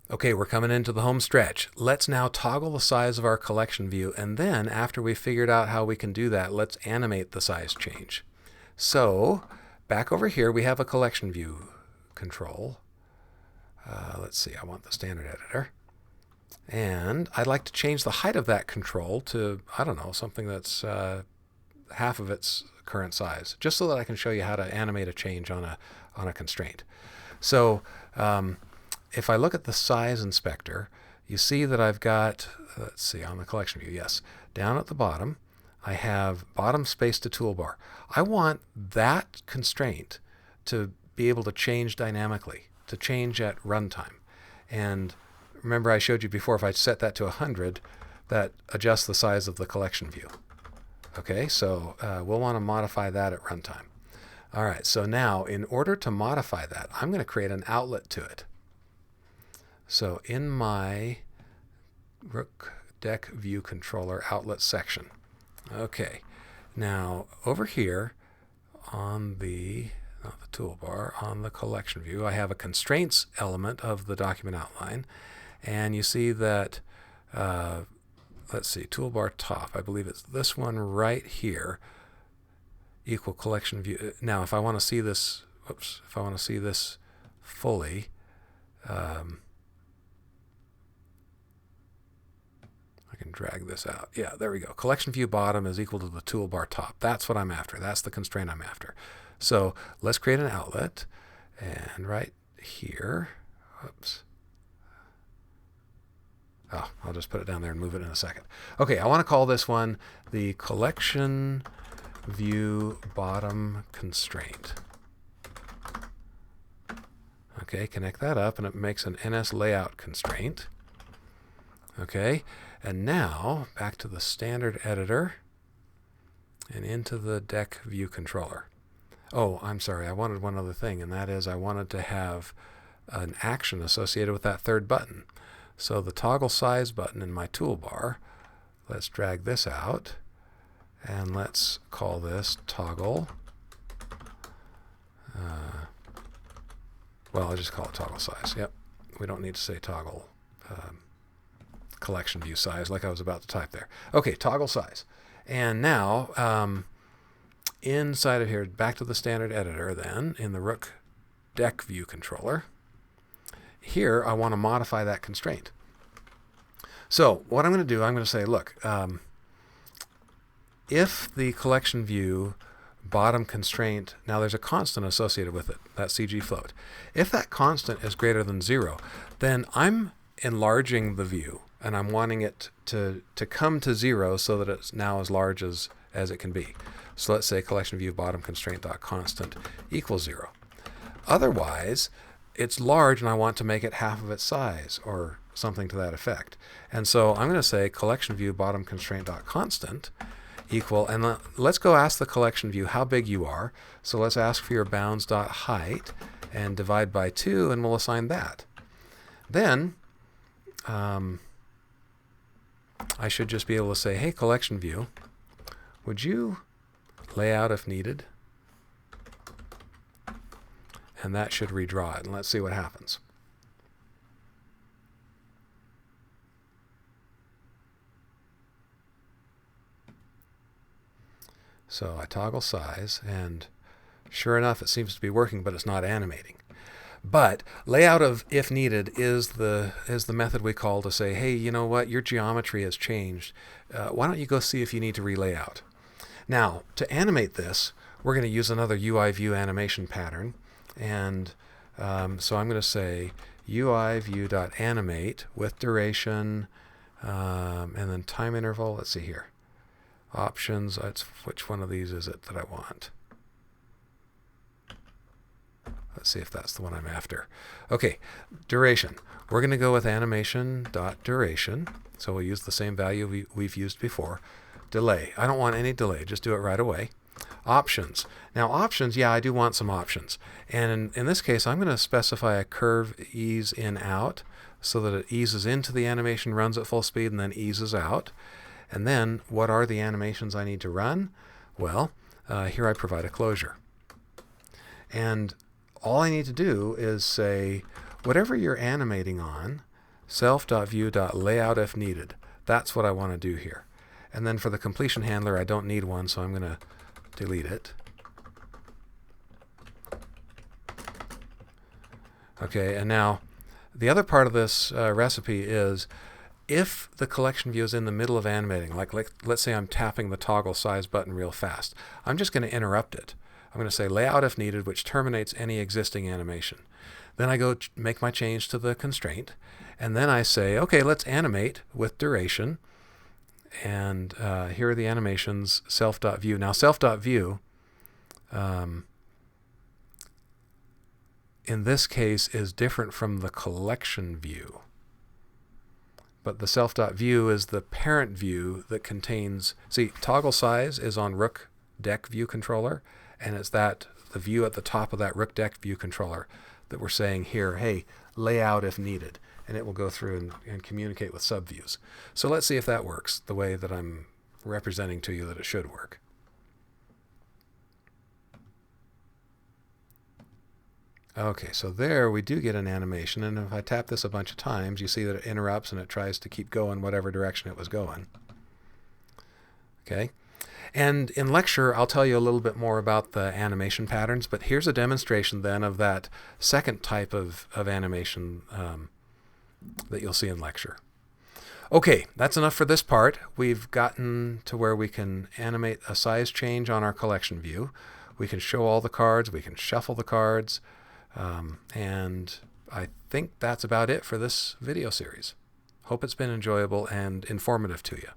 Okay, we're coming into the home stretch. Let's now toggle the size of our collection view, and then after we've figured out how we can do that, let's animate the size change. So back over here we have a collection view control. Let's see, I want the standard editor. And I'd like to change the height of that control to, I don't know, something that's half of its current size, just so that I can show you how to animate a change on a constraint. So if I look at the size inspector, you see that I've got, let's see, on the collection view, yes, down at the bottom, I have bottom space to toolbar. I want that constraint to be able to change dynamically, to change at runtime. And remember I showed you before, if I set that to 100, that adjusts the size of the collection view. Okay, so we'll want to modify that at runtime. All right, so now in order to modify that, I'm going to create an outlet to it. So in my Rook Deck View Controller outlet section. Okay, now over here on the, not the toolbar, on the collection view, I have a constraints element of the document outline. And you see that, let's see, toolbar top, I believe it's this one right here, equal collection view. Now, if I want to see this, whoops, if I want to see this fully, I can drag this out. Yeah, there we go. Collection view bottom is equal to the toolbar top. That's what I'm after. That's the constraint I'm after. So let's create an outlet. And right here, whoops. Oh, I'll just put it down there and move it in a second. Okay, I want to call this one the collection view bottom constraint. Okay, connect that up and it makes an NS layout constraint. Okay, and now back to the standard editor and into the deck view controller. Oh, I'm sorry, I wanted one other thing, and that is I wanted to have an action associated with that third button. So the toggle size button in my toolbar, let's drag this out and let's call this toggle. Well, I'll just call it toggle size. Yep, we don't need to say toggle collection view size like I was about to type there. Okay, toggle size. And now inside of here, back to the standard editor then, in the Rook Deck View Controller, here I want to modify that constraint. So what I'm going to do, I'm going to say, look, if the collection view bottom constraint, now there's a constant associated with it, that CG float. If that constant is greater than 0, then I'm enlarging the view and I'm wanting it to come to 0 so that it's now as large as it can be. So let's say collection view bottom constraint.constant equals 0. Otherwise, it's large and I want to make it half of its size or something to that effect. And so I'm going to say collection view bottom constraint.constant equal, and let's go ask the collection view how big you are. So let's ask for your bounds.height and divide by 2, and we'll assign that. Then I should just be able to say, hey, collection view, would you lay out if needed? And that should redraw it. And let's see what happens. So I toggle size, and sure enough, it seems to be working, but it's not animating. But layout of if needed is the method we call to say, hey, you know what, your geometry has changed. Why don't you go see if you need to relay out? Now, to animate this, we're going to use another UI view animation pattern. And so I'm going to say UI view.animate with duration and then time interval. Let's see here. Options. Which one of these is it that I want? Let's see if that's the one I'm after. Okay, duration. We're going to go with animation.duration. So we'll use the same value we've used before. Delay. I don't want any delay. Just do it right away. Options. Now options, yeah, I do want some options. And in this case, I'm going to specify a curve ease in out so that it eases into the animation, runs at full speed, and then eases out. And then what are the animations I need to run? Well, here I provide a closure. And all I need to do is say, whatever you're animating on, self.view.layout if needed. That's what I want to do here. And then for the completion handler, I don't need one, so I'm going to delete it. Okay, and now the other part of this recipe is if the collection view is in the middle of animating, like let's say I'm tapping the toggle size button real fast, I'm just going to interrupt it. I'm going to say layout if needed, which terminates any existing animation. Then I go make my change to the constraint, and then I say, okay, let's animate with duration. And here are the animations, self.view. Now self.view, in this case, is different from the collection view. But the self.view is the parent view that contains, see, toggle size is on Rook deck view controller, and it's the view at the top of that Rook deck view controller that we're saying here, hey, layout if needed. And it will go through and communicate with subviews. So let's see if that works the way that I'm representing to you that it should work. Okay, so there we do get an animation, and if I tap this a bunch of times, you see that it interrupts and it tries to keep going whatever direction it was going. Okay, and in lecture I'll tell you a little bit more about the animation patterns, but here's a demonstration then of that second type of animation that you'll see in lecture. Okay, that's enough for this part. We've gotten to where we can animate a size change on our collection view. We can show all the cards, we can shuffle the cards, and I think that's about it for this video series. Hope it's been enjoyable and informative to you.